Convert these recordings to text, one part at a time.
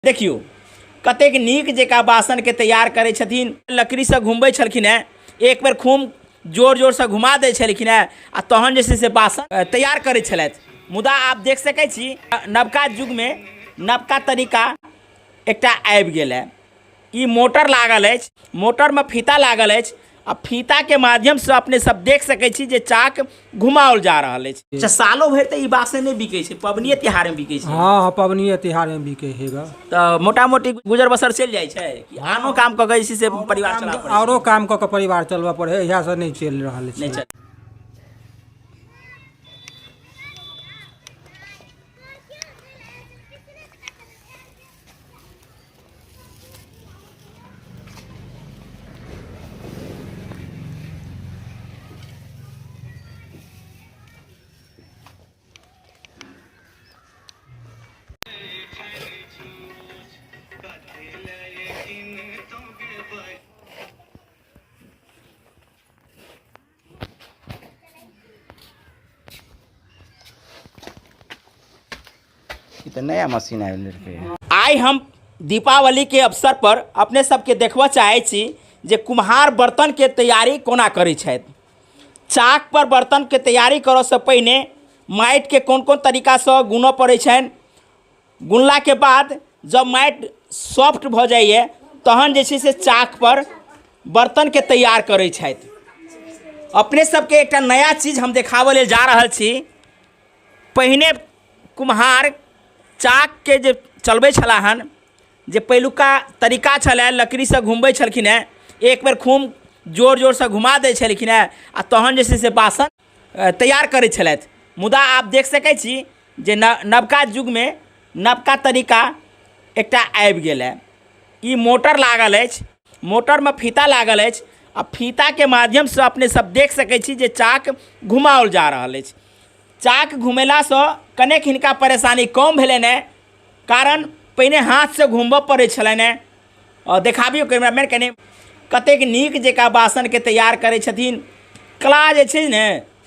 देखियो कतेक नीक जेका बासन के तैयार करे छथिन। लकड़ी से घुमबै छलखिन हैं, एक बेर खूब जोर जोर से घुमा दै छलखिन हैं आ तहन जे छै से बासन तैयार करै छलथि। मुदा आप देख सकै छी नवका युग में नवका तरीका एकटा आबि गेल है। ई मोटर लागल अछि, मोटर में फीता लागल अछि आ फीता के माध्यम से अपने सब देख सकै छी जे चाक घुमाओल जा रहल अछि। अच्छा, सालो भरि तऽ ई बासन नहीं बिकै छै, पबनी त्योहार में बिकै छै। हाँ पबनी त्योहार में बिके है। तो मोटा मोटी गुजर बसर चल जाइ छै कि आनो काम कऽ के से परिवार चला पड़ै छै? औरो काम कऽ के परिवार चलबऽ पड़े है, इएह से नहीं चल रहा है। नहीं चल। तो नया मशीन आयल। आइ हम दीपावली के अवसर पर अपने सबके देखबऽ चाहै छी जे कुम्हार बर्तन के तैयारी कोना करै छथि। चाक पर बर्तन के तैयारी करऽ से पहिने माटि के कोन कोन तरीका से गुनऽ पड़ै छनि। गुनला के बाद जब माटि सॉफ्ट भऽ जाइए तहन जे छै से चाक पर बर्तन के तैयार करै छथि। अपने सबके एकटा नया चीज हम देखाबऽ लेल जा रहल छी। पहिने कुम्हार चाक के जे चलबै छलाह हन, जे पहिलुका तरीका छलै लकड़ी से घुमबै छलखिन हैं, एक बेर खूब जोर जोर से घुमा दै छलखिन हैं आ तहन जे छै से बासन तैयार करै छलथि। मुदा आप देख सकै छी जे नवका युग में नवका तरीका एकटा आबि गेल है। ई मोटर लागल अछि, मोटर में फीता लागल अछि आ फीता के माध्यम से अपने सब देख सकै छी जे चाक घुमाओल जा रहल अछि। चाक घुमेला से कनेक हिनका परेशानी कम भेलनि हैं, कारण पहिने हाथ से घुमबऽ पड़ै छलनि हैं। और देखाबियो कैमरामैन कने कतेक नीक जेका बासन के तैयार करै छथिन। कला जे छै ने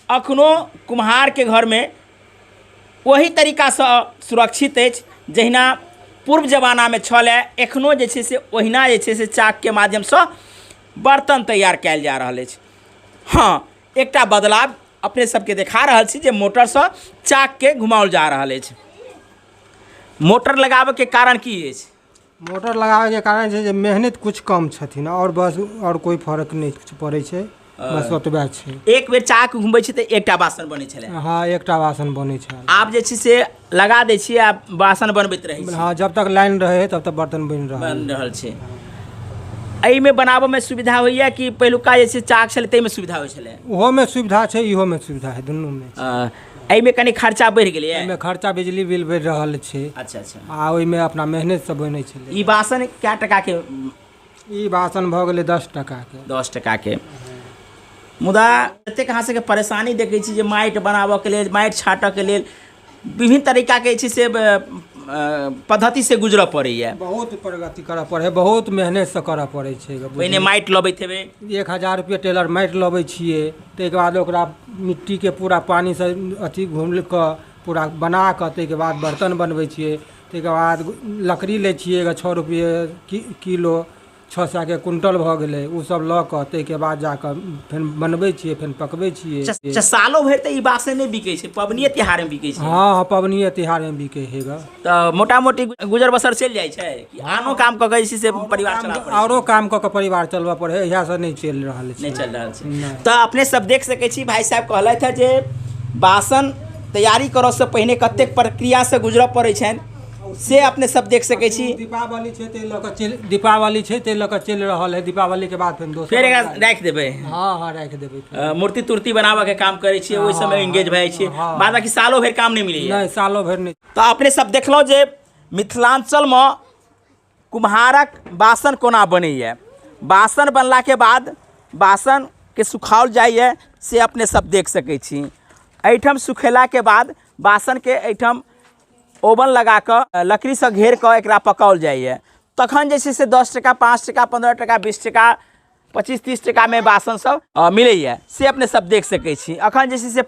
अखनो कुम्हार के घर में वही तरीका से सुरक्षित अछि जहिना पूर्व जमाना में छलै। एखनो जे छै से ओहिना जे छै से चाक के माध्यम से बर्तन तैयार कयल जा रहल अछि। हाँ, एकटा बदलाव अपने सबके देखा रहल छी जे मोटर से चाक के घुमाओल जा रहल अछि। मोटर लगाबे के कारण की अछि? मोटर लगावे के कारण छै जे मेहनत कुछ कम छथिन और बस और कोई फर्क नहीं पड़े छै, बस ओतबे छै। एक बेर चाक घुमबै छी तऽ एकटा बासन बनै छलै। हाँ एकटा बासन बनै छै। आब जे छै से लगा दै छियै आ बासन बनबैत रहै छी। हाँ जब तक लाइन रहे तब तक बर्तन बन रहल छै। एहिमे बनाबऽ में सुविधा होइए कि पहिलुका जे छै चाक छलै ताहिमे सुविधा होइ छलै? ओहो में सुविधा छै, इहो में सुविधा है, दुनू में। एहिमे कनी खर्चा बढ़ि गेलै? एहिमे खर्चा बिजली बिल बढ़ि रहल छै। अच्छा अच्छा। आ ओहिमे अपना मेहनत से बनै छलै। ई बासन कए टका के? ई बासन भऽ गेलै 10 टका के। 10 टका के। मुदा एतेक अहाँ सबके परेशानी देखै छी जे माटि बनाबऽ के लेल, माटि छाँटऽ के लेल विभिन्न तरीका के छै से पद्धति से गुजरऽ पड़ैए। बहुत प्रगति करऽ पड़े है, बहुत मेहनत से करऽ पड़ै छै। पहिने माटि लबैत हेबै? 1000 रुपये टेलर माटि लबै छियै, ताहिके बाद ओकरा मिट्टी के पूरा पानी से अथी घूम कऽ पूरा बना कऽ ताहिके बाद बर्तन बनबै छियै। ताहिके बाद लकड़ी लै छियै 6 रुपये किलो, 600 के कुंटल भऽ गेलै, ओ सब लऽ कऽ ताहिके बाद जाकऽ फेर बनबै छियै, फेर पकबै छियै। अच्छा, सालो भरि तऽ ई बासन नहीं बिकै छै, पबनी त्योहार में बिकै छै? हाँ पबनी त्योहार में बिके है। तऽ मोटा मोटी गुजर बसर चल जाइ छै कि आनो काम कऽ के से परिवार चला पड़ै छै? औरो काम कऽ के परिवार चलबऽ पड़े है, इएह से नहीं चल रहा है। नहीं चल रहल छै। तऽ अपने सब देख सकै छी भाई साहब कहलथि है जे बासन तैयारी करऽ से पहिने कतेक प्रक्रिया से गुजरऽ पड़ै छनि से अपने सब देख सकै छी। दीपावली छै ते लऽ कऽ चल रहल है। दीपावली के बाद फिर एकरा राखि देबै? हाँ राखि देबै। मूर्ति तुर्ति बनाबऽ के काम करै छियै, ओहि समय एंगेज भए छियै, बाद बाकी सालो भरि काम नहीं मिलैए? नहीं सालो भरि नहीं। तऽ अपने सब देखलहुँ जे मिथिलांचल में कुम्हारक बासन कोना बनैए। बासन बनला के बाद बासन के सुखाओल जाइए से अपने सब देख सकै छी। एहिठाम सुखेला के बाद बासन के एहिठाम ओवन लगा कऽ लकड़ी से घेर कऽ एकरा पकाओल जाइए। तखन जे छै से 10 टका, 5 टका, 15 टका, 20 टका, 25-30 टका में बासन सब मिलैए से अपने सब देख सकै छी। अखन जे छै से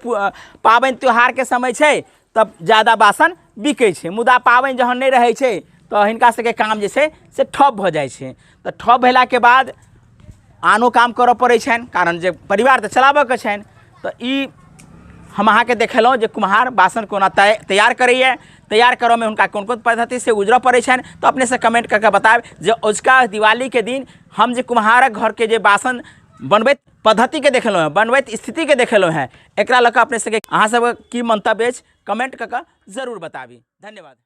पाबनि त्योहार के समय छै तब ज़्यादा बासन बिकै छै, मुदा पाबनि जहन नहीं रहै छै तो हिनका सबके काम जे छै से ठप भऽ जाइ छै। तऽ ठप भेलाके बाद आनो काम करऽ पड़ै छनि, कारण जे परिवार तऽ चलाबऽके छनि। तऽ ई हम अहाँके देखेलहुँ जे कुम्हार बासन कोना तैयार करैए, तैयार करऽमे हुनका कोन कोन पद्धतिसँ गुजरऽ पड़ै छनि। तऽ अपनेसँ कमेंट कऽ के बतायब जे अजुका दिवालीके दिन हम जे कुम्हारक घरके जे बासन बनबैत पद्धतिके देखेलहुँ हैं, बनबैत स्थितिके देखेलहुँ हैं, एकरा लऽ कऽ अपने सबके अहाँ सबके की मंतव्य अछि कमेंट कऽ के जरूर बताबी। धन्यवाद।